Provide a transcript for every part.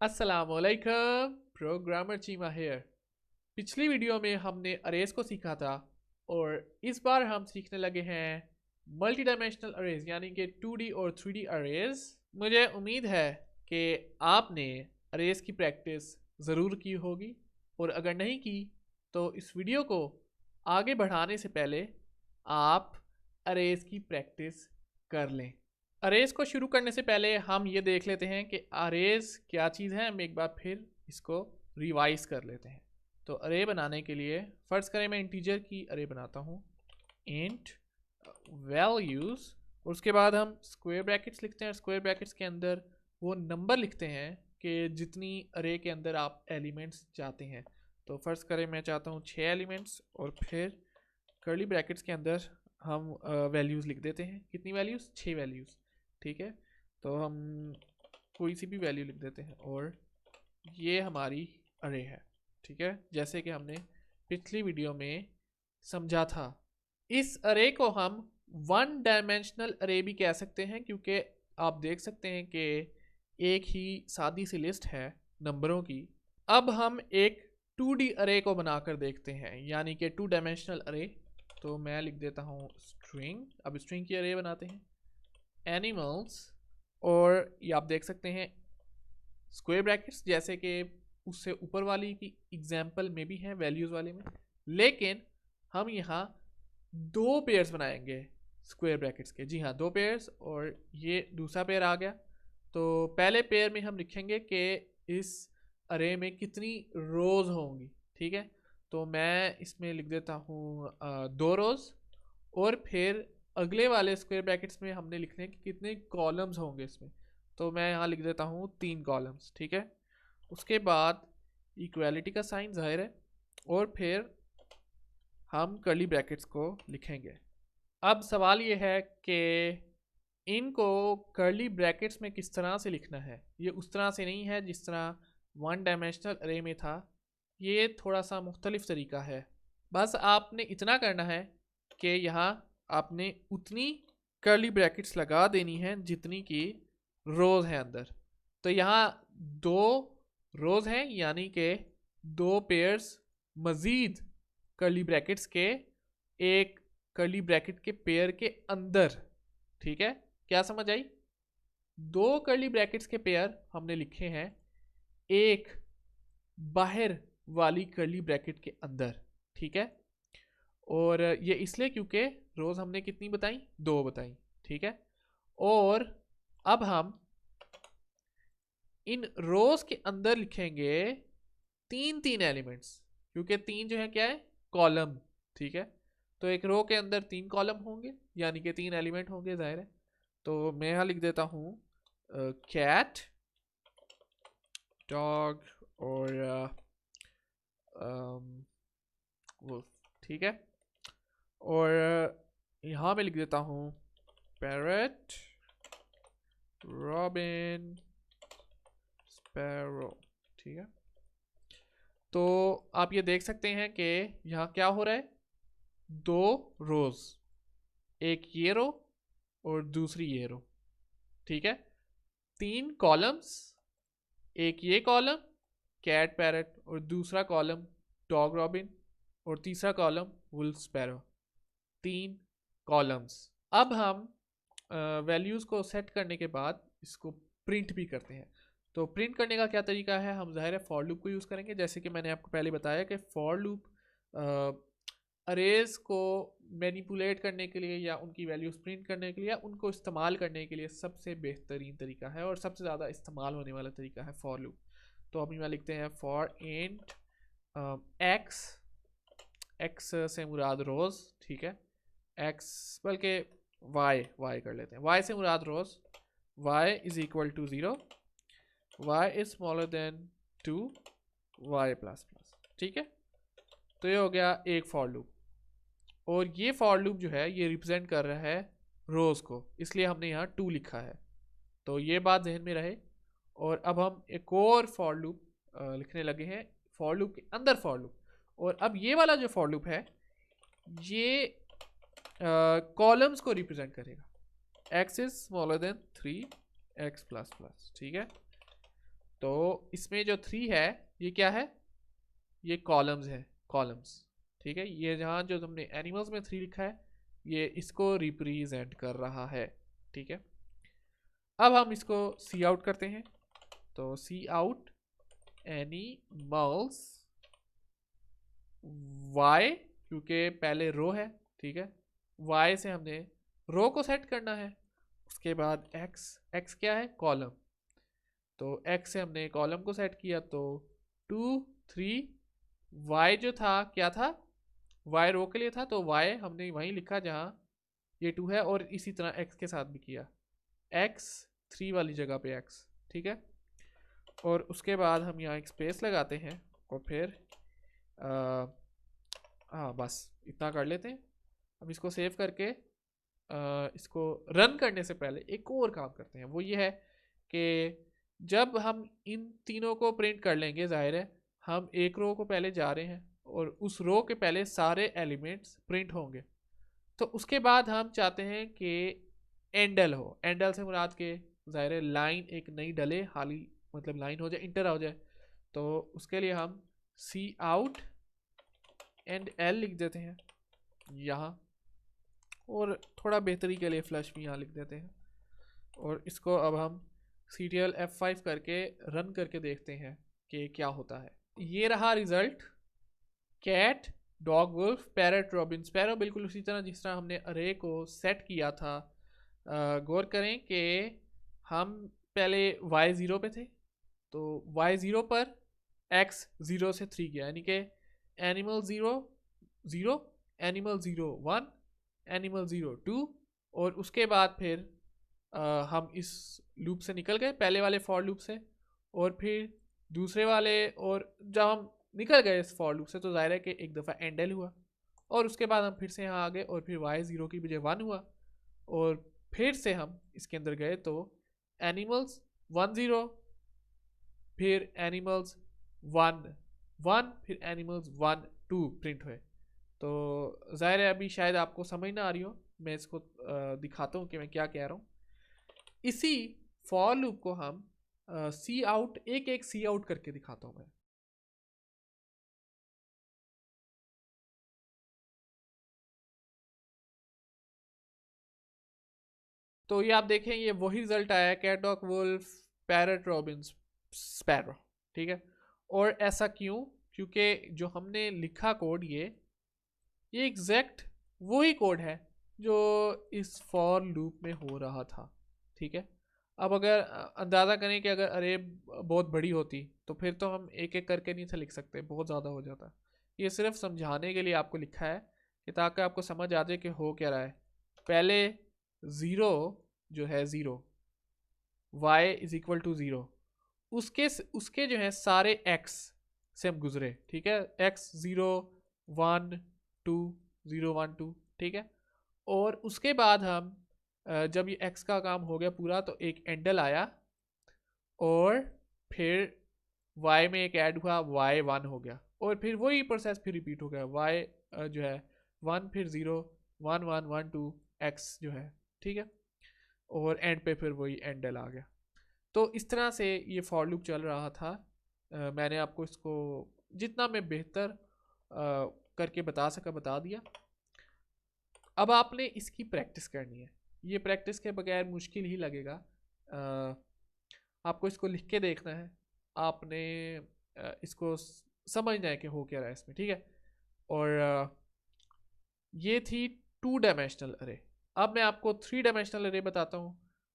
अस्सलामुअलैकुम, programmer Cheema hair. पिछली video में हमने अरेज को सीखा था और इस बार हम सीखने लगे हैं मल्टी डायमेंशनल अरेज यानी कि 2D और 3D अरेज। मुझे उम्मीद है कि आपने अरेज की प्रैक्टिस ज़रूर की होगी और अगर नहीं की तो इस वीडियो को आगे बढ़ाने से पहले आप अरेज की प्रैक्टिस कर लें। अरेज को शुरू करने से पहले हम ये देख लेते हैं कि अरेज क्या चीज़ है। हम एक बार फिर इसको रिवाइज कर लेते हैं। तो अरे बनाने के लिए फ़र्ज़ करें मैं इंटीजर की अरे बनाता हूँ, इंट वैल्यूज़, और उसके बाद हम स्क्वायर ब्रैकेट्स लिखते हैं। स्क्वायर ब्रैकेट्स के अंदर वो नंबर लिखते हैं कि जितनी अरे के अंदर आप एलिमेंट्स चाहते हैं। तो फ़र्ज़ करें मैं चाहता हूँ 6 एलिमेंट्स और फिर कर्ली ब्रैकेट्स के अंदर हम वैल्यूज़ लिख देते हैं। कितनी वैल्यूज़? 6 वैल्यूज़। ठीक है, तो हम कोई सी भी वैल्यू लिख देते हैं और ये हमारी अरे है। ठीक है, जैसे कि हमने पिछली वीडियो में समझा था। इस अरे को हम वन डायमेंशनल अरे भी कह सकते हैं क्योंकि आप देख सकते हैं कि एक ही सादी सी लिस्ट है नंबरों की। अब हम एक 2D अरे को बनाकर देखते हैं, यानी कि 2 डायमेंशनल अरे। तो मैं लिख देता हूँ स्ट्रिंग। अब स्ट्रिंग की अरे बनाते हैं, एनिमल्स, और ये आप देख सकते हैं स्क्वायर ब्रैकेट्स, जैसे कि उससे ऊपर वाली की एग्जाम्पल में भी हैं वैल्यूज़ वाले में। लेकिन हम यहाँ 2 पेयर्स बनाएंगे स्क्वायर ब्रैकेट्स के। जी हाँ, 2 पेयर्स, और ये दूसरा पेयर आ गया। तो पहले पेयर में हम लिखेंगे कि इस अरे में कितनी रोज़ होंगी। ठीक है, तो मैं इसमें लिख देता हूँ 2 रोज़, और फिर अगले वाले स्क्वायर ब्रैकेट्स में हमने लिखने हैं कि कितने कॉलम्स होंगे इसमें। तो मैं यहाँ लिख देता हूँ 3 कॉलम्स। ठीक है, उसके बाद इक्वालिटी का साइन जाहिर है, और फिर हम कर्ली ब्रैकेट्स को लिखेंगे। अब सवाल ये है कि इनको कर्ली ब्रैकेट्स में किस तरह से लिखना है। ये उस तरह से नहीं है जिस तरह वन डायमेंशनल अरे में था, ये थोड़ा सा मुख्तलिफ तरीका है। बस आपने इतना करना है कि यहाँ आपने उतनी कर्ली ब्रैकेट्स लगा देनी है जितनी की रोज़ है अंदर। तो यहाँ 2 रोज़ हैं, यानी कि 2 पेयर्स मज़ीद कर्ली ब्रैकेट्स के एक कर्ली ब्रैकेट के पेयर के अंदर। ठीक है, क्या समझ आई? 2 कर्ली ब्रैकेट्स के पेयर हमने लिखे हैं एक बाहर वाली कर्ली ब्रैकेट के अंदर। ठीक है, और ये इसलिए क्योंकि रोज हमने कितनी बताई? 2 बताई। ठीक है, और अब हम इन रोज के अंदर लिखेंगे 3 एलिमेंट्स, क्योंकि 3 जो है क्या है? कॉलम। ठीक है, तो एक रो के अंदर 3 कॉलम होंगे, यानी कि 3 एलिमेंट होंगे, जाहिर है। तो मैं यहाँ लिख देता हूँ कैट, डॉग और वुल्फ। ठीक है, और यहाँ मैं लिख देता हूँ पैरट, रॉबिन, स्पैरो। ठीक है, तो आप ये देख सकते हैं कि यहाँ क्या हो रहा है? 2 रोज, एक ये रो और दूसरी ये रो। ठीक है, 3 कॉलम्स, एक ये कॉलम कैट पैरट और दूसरा कॉलम डॉग रॉबिन और तीसरा कॉलम वुल्फ स्पैरो। 3 कॉलम्स। अब हम वैल्यूज़ को सेट करने के बाद इसको प्रिंट भी करते हैं। तो प्रिंट करने का क्या तरीका है? हम ज़ाहिर है फॉर लूप को यूज़ करेंगे, जैसे कि मैंने आपको पहले बताया कि फॉर लूप अरेज को मैनिपुलेट करने के लिए या उनकी वैल्यूज़ प्रिंट करने के लिए या उनको इस्तेमाल करने के लिए सबसे बेहतरीन तरीका है और सबसे ज़्यादा इस्तेमाल होने वाला तरीका है फॉर लूप। तो हम यहाँ लिखते हैं फॉर इंट एक्स, एक्स से मुराद रोज़। ठीक है, एक्स बल्कि वाई कर लेते हैं, वाई से मुराद रोज़, Y is equal to 0, Y is smaller than 2, Y plus plus. ठीक है, तो ये हो गया एक फॉर लूप, और ये फॉर लूप जो है ये रिप्रेजेंट कर रहा है रोज़ को, इसलिए हमने यहाँ 2 लिखा है। तो ये बात जहन में रहे। और अब हम एक और फॉर लूप लिखने लगे हैं, फॉर लूप के अंदर फॉर लूप। और अब ये वाला जो फॉर लूप है ये कॉलम्स को रिप्रेजेंट करेगा। X is smaller then 3 x plus plus. ठीक है, तो इसमें जो 3 है ये क्या है, ये कॉलम्स है, कॉलम्स। ठीक है, ये जहाँ जो तुमने एनिमल्स में 3 लिखा है ये इसको रिप्रेजेंट कर रहा है। ठीक है, अब हम इसको सी आउट करते हैं। तो सी आउट एनिमल्स वाई, क्योंकि पहले रो है। ठीक है, वाई से हमने रो को सेट करना है। उसके बाद एक्स, एक्स क्या है, कॉलम। तो एक्स से हमने कॉलम को सेट किया, तो 2 3। वाई जो था क्या था, वाई रो के लिए था, तो वाई हमने वहीं लिखा जहाँ ये 2 है, और इसी तरह एक्स के साथ भी किया, एक्स 3 वाली जगह पे एक्स। ठीक है, और उसके बाद हम यहाँ एक स्पेस लगाते हैं, और फिर हाँ बस इतना कर लेते हैं। अब इसको सेव करके इसको रन करने से पहले एक और काम करते हैं, वो ये है कि जब हम इन तीनों को प्रिंट कर लेंगे, जाहिर है हम एक रो को पहले जा रहे हैं और उस रो के पहले सारे एलिमेंट्स प्रिंट होंगे। तो उसके बाद हम चाहते हैं कि एंडल हो, एंडल से मुराद के जाहिर है लाइन एक नई डले, हाली मतलब लाइन हो जाए, इंटर हो जाए। तो उसके लिए हम सी आउट एंड एल लिख देते हैं यहाँ, और थोड़ा बेहतरी के लिए फ्लश भी यहाँ लिख देते हैं। और इसको अब हम सीरियल F5 करके रन करके देखते हैं कि क्या होता है। ये रहा result, cat dog wolf parrot robin sparrow, बिल्कुल उसी तरह जिस तरह हमने अरे को सेट किया था। गौर करें कि हम पहले y0 पे थे, तो y0 पर x 0 से 3 गया, यानी कि एनिमल 0 0, एनिमल 0 1, एनिमल 0 2, और उसके बाद फिर हम इस लूप से निकल गए, पहले वाले फॉर लूप से, और फिर दूसरे वाले, और जब हम निकल गए इस फॉर लूप से तो जाहिर है कि एक दफ़ा एंडल हुआ, और उसके बाद हम फिर से यहाँ आ गए, और फिर y0 की बजाय 1 हुआ, और फिर से हम इसके अंदर गए तो एनिमल्स 1 0, फिर एनिमल्स 1 1, फिर एनिमल्स 1 2 प्रिंट हुए। तो जाहिर है अभी शायद आपको समझ ना आ रही हो, मैं इसको दिखाता हूँ कि मैं क्या कह रहा हूँ। इसी फॉर लूप को हम सी आउट, एक एक सी आउट करके दिखाता हूँ मैं। तो ये आप देखें, ये वही रिजल्ट आया है, cat dog wolf parrot robin sparrow. ठीक है, और ऐसा क्यों, क्योंकि जो हमने लिखा कोड ये एग्जैक्ट वही कोड है जो इस फॉर लूप में हो रहा था। ठीक है, अब अगर अंदाज़ा करें कि अगर अरे बहुत बड़ी होती तो फिर तो हम एक एक करके नहीं था लिख सकते, बहुत ज़्यादा हो जाता। ये सिर्फ समझाने के लिए आपको लिखा है कि ताकि आपको समझ आ जाए कि हो क्या रहा है। पहले ज़ीरो जो है, zero y is equal to zero, उसके उसके जो है सारे x से हम गुजरे। ठीक है, x 0 1 2 0 1 2। ठीक है, और उसके बाद हम जब ये x का काम हो गया पूरा तो एक एंडल आया, और फिर y में एक ऐड हुआ, y 1 हो गया, और फिर वही प्रोसेस फिर रिपीट हो गया, y जो है 1 फिर 0 1 1 1 2 x जो है। ठीक है, और एंड पे फिर वही एंडल आ गया। तो इस तरह से ये फॉर लूप चल रहा था। मैंने आपको इसको जितना मैं बेहतर करके बता सका बता दिया। अब आपने इसकी प्रैक्टिस करनी है, ये प्रैक्टिस के बगैर मुश्किल ही लगेगा। आपको इसको लिख के देखना है, आपने इसको समझना है कि हो क्या रहा है इसमें। ठीक है, और ये थी 2 डायमेंशनल अरे। अब मैं आपको 3 डायमेंशनल अरे बताता हूँ,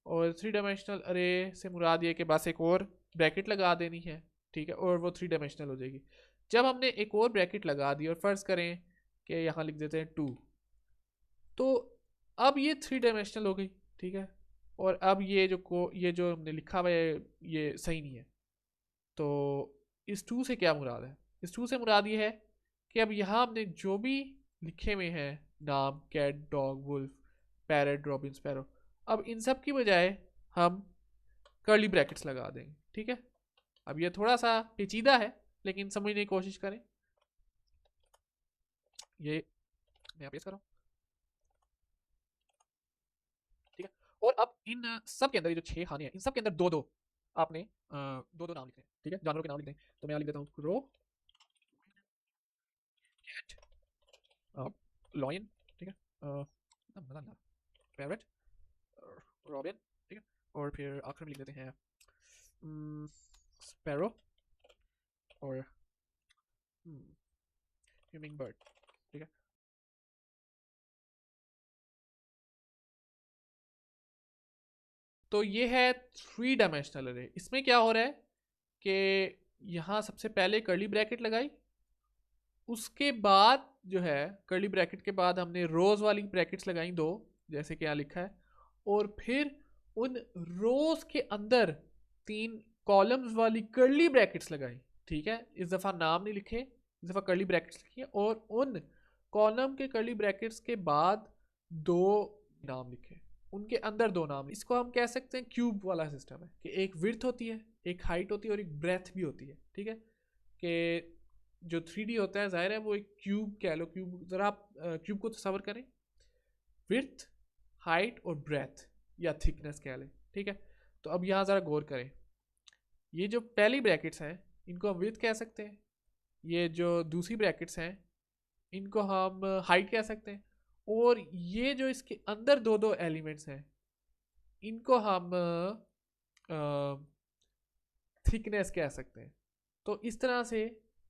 और 3 डायमेंशनल अरे से मुराद ये कि बस एक और ब्रैकेट लगा देनी है। ठीक है, और वो 3 डायमेंशनल हो जाएगी। जब हमने एक और ब्रैकेट लगा दी और फर्ज करें कि यहाँ लिख देते हैं 2, तो अब ये 3 डायमेंशनल हो गई। ठीक है, और अब ये जो हमने लिखा हुआ है ये सही नहीं है। तो इस 2 से क्या मुराद है, इस 2 से मुराद ये है कि अब यहाँ हमने जो भी लिखे हुए हैं नाम, cat dog wolf parrot robin sparrow, अब इन सब की बजाय हम कर्ली ब्रैकेट्स लगा देंगे। ठीक है, अब ये थोड़ा सा पेचीदा है लेकिन समझने की कोशिश करें। ये मैं यहाँ पेस्ट कर रहा हूँ। ठीक है, और अब इन सब के अंदर ये जो 6 खाने हैं इन सब के अंदर दो दो आपने दो दो नाम लिखने हैं, ठीक है, जानवरों के नाम लिखने हैं। तो मैं यहाँ लिख देता हूँ क्रो, कैट, लॉयन, ठीक है, पैरट, रॉबिन, ठीक है, और फिर आखिर में लिख देते हैं स्पैरो और ह्यूमिंग बर्ड, ठीक है। तो ये है थ्री डायमेंशनल अरे। इसमें क्या हो रहा है कि यहाँ सबसे पहले कर्ली ब्रैकेट लगाई, उसके बाद जो है कर्ली ब्रैकेट के बाद हमने रोज वाली ब्रैकेट्स लगाई दो, जैसे कि यहाँ लिखा है, और फिर उन रोज के अंदर तीन कॉलम्स वाली कर्ली ब्रैकेट्स लगाई, ठीक है। इस दफ़ा नाम नहीं लिखे, इस दफ़ा कर्ली ब्रैकेट्स लिखी, और उन कॉलम के कर्ली ब्रैकेट्स के बाद दो नाम लिखे, उनके अंदर दो नाम। इसको हम कह सकते हैं क्यूब वाला सिस्टम है कि एक विड्थ होती है, एक हाइट होती है और एक ब्रेथ भी होती है, ठीक है। कि जो 3D होता है जाहिर है वो एक क्यूब कह लो, क्यूब ज़रा आप क्यूब को तस्वर करें, विड्थ, हाइट और ब्रेथ या थिकनेस कह लें, ठीक है। तो अब यहाँ ज़रा गौर करें, ये जो पहली ब्रैकेट्स हैं इनको हम विड्थ कह सकते हैं, ये जो दूसरी ब्रैकेट्स हैं इनको हम हाइट कह सकते हैं, और ये जो इसके अंदर दो दो एलिमेंट्स हैं इनको हम थिकनेस कह सकते हैं। तो इस तरह से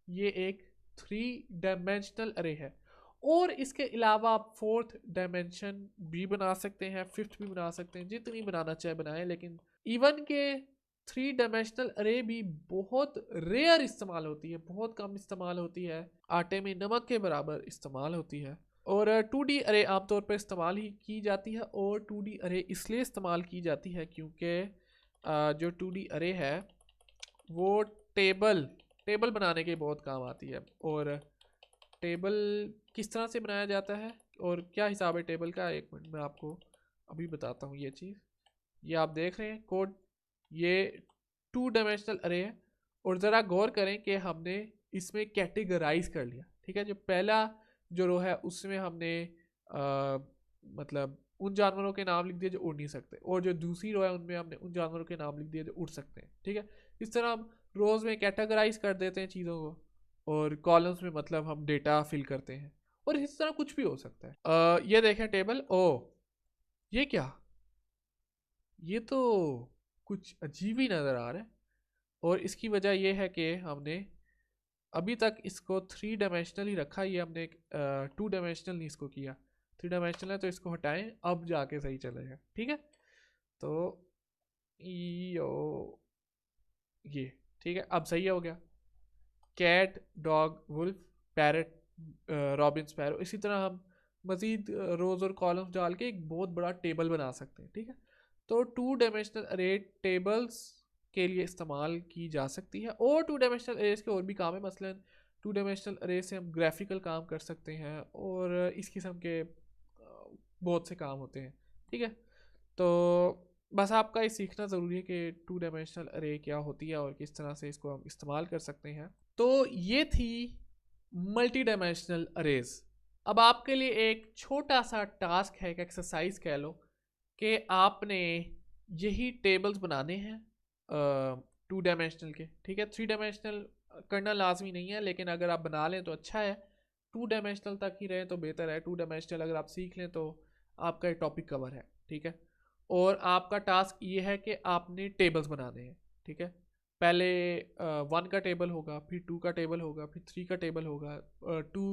ये एक थ्री डायमेंशनल अरे है। और इसके अलावा आप फोर्थ डायमेंशन भी बना सकते हैं, फिफ्थ भी बना सकते हैं, जितनी बनाना चाहे बनाएं, लेकिन इवन के थ्री डायमेंशनल अरे भी बहुत रेयर इस्तेमाल होती है, बहुत कम इस्तेमाल होती है, आटे में नमक के बराबर इस्तेमाल होती है। और 2D अरे आमतौर पर इस्तेमाल ही की जाती है, और 2D अरे इसलिए इस्तेमाल की जाती है क्योंकि जो 2D अरे है वो टेबल बनाने के बहुत काम आती है। और टेबल किस तरह से बनाया जाता है और क्या हिसाब है टेबल का, एक मिनट मैं आपको अभी बताता हूँ। ये चीज़, ये आप देख रहे हैं कोड, ये 2 डायमेंशनल अरे है, और ज़रा गौर करें कि हमने इसमें कैटेगराइज कर लिया, ठीक है। जो पहला जो रो है उसमें हमने मतलब उन जानवरों के नाम लिख दिए जो उड़ नहीं सकते, और जो दूसरी रो है उनमें हमने उन जानवरों के नाम लिख दिए जो उड़ सकते हैं, ठीक है। इस तरह हम रोज़ में कैटेगराइज कर देते हैं चीज़ों को, और कॉलम्स में मतलब हम डेटा फिल करते हैं, और इस तरह कुछ भी हो सकता है। ये देखें टेबल, ओ ये क्या, ये तो कुछ अजीब ही नज़र आ रहा है, और इसकी वजह यह है कि हमने अभी तक इसको थ्री डायमेंशनल ही रखा, ये हमने 2 डायमेंशनल नहीं इसको किया। 3 डायमेंशनल है तो इसको हटाएं, अब जाके सही चलेगा, ठीक है। तो यो ये ठीक है, अब सही हो गया। Cat, dog, wolf, parrot, robin, sparrow, इसी तरह हम मज़ीद रोज़ और कॉलम्स डाल के एक बहुत बड़ा टेबल बना सकते हैं, ठीक है। तो 2 डायमेंशनल अरे टेबल्स के लिए इस्तेमाल की जा सकती है, और 2 डायमेंशनल अरेज के और भी काम है, मसलन 2 डायमेंशनल अरे से हम ग्राफिकल काम कर सकते हैं, और इस किस्म के बहुत से काम होते हैं, ठीक है। तो बस आपका ये सीखना ज़रूरी है कि 2 डायमेंशनल अरे क्या होती है और किस तरह से इसको हम इस्तेमाल कर सकते हैं। तो ये थी मल्टी डायमेंशनल अरेज। अब आपके लिए एक छोटा सा टास्क है, एक एक्सरसाइज कह लो, कि आपने यही टेबल्स बनाने हैं 2 डायमेंशनल के, ठीक है। 3 डायमेंशनल करना लाजमी नहीं है, लेकिन अगर आप बना लें तो अच्छा है, 2 डायमेंशनल तक ही रहे तो बेहतर है। 2 डायमेंशनल अगर आप सीख लें तो आपका टॉपिक कवर है, ठीक है। और आपका टास्क ये है कि आपने टेबल्स बनाने हैं, ठीक है। पहले 1 का टेबल होगा, फिर 2 का टेबल होगा, फिर 3 का टेबल होगा, 2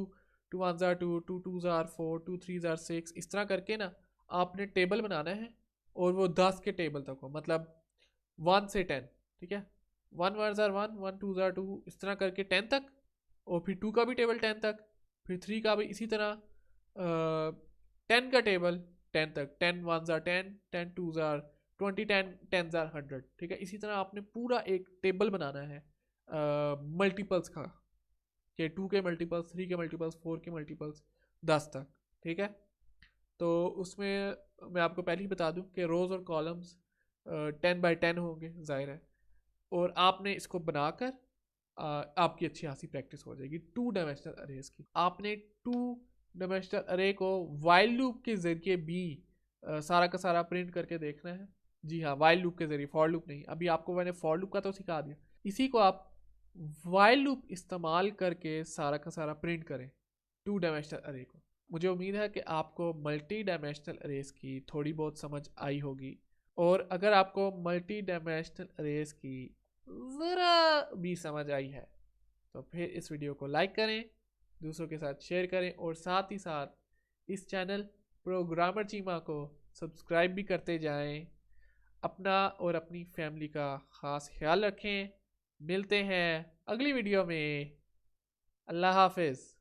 1 ज़ार 2, 2 2 ज़ार 4, 2 3 ज़ार 6, इस तरह करके ना आपने टेबल बनाना है, और वो 10 के टेबल तक हो, मतलब 1 से 10, ठीक है। 1 1 ज़ार 1, 1 2 ज़ार 2, इस तरह करके 10 तक, और फिर 2 का भी टेबल 10 तक, फिर 3 का भी इसी तरह 10 का टेबल 10 तक, 10 1 ज़ार 10, 10 2 ज़ार 20, 10 10 ज़ार 100, ठीक है। इसी तरह आपने पूरा एक टेबल बनाना है मल्टीपल्स का, कि 2 के मल्टीपल्स, 3 के मल्टीपल्स, 4 के मल्टीपल्स, 10 तक, ठीक है। तो उसमें मैं आपको पहले ही बता दूं कि रोज़ और कॉलम्स 10 बाई 10 होंगे, जाहिर है, और आपने इसको बनाकर आपकी अच्छी खासी प्रैक्टिस हो जाएगी 2 डायमेंशनल अरेज की। आपने 2 डायमेंशनल अरे को वाइल लूप के ज़रिए भी सारा का सारा प्रिंट करके देखना है, जी हाँ, वाइल लूप के ज़रिए, फॉर लूप नहीं। अभी आपको मैंने फॉर लूप का तो सिखा दिया, इसी को आप वाइल लूप इस्तेमाल करके सारा का सारा प्रिंट करें 2 डायमेंशनल अरे को। मुझे उम्मीद है कि आपको मल्टी डायमेंशनल अरेज की थोड़ी बहुत समझ आई होगी, और अगर आपको मल्टी डायमेंशनल अरेज की ज़रा भी समझ आई है तो फिर इस वीडियो को लाइक करें, दूसरों के साथ शेयर करें, और साथ ही साथ इस चैनल प्रोग्रामर चीमा को सब्सक्राइब भी करते जाएं। अपना और अपनी फैमिली का ख़ास ख्याल रखें। मिलते हैं अगली वीडियो में। अल्लाह हाफिज़।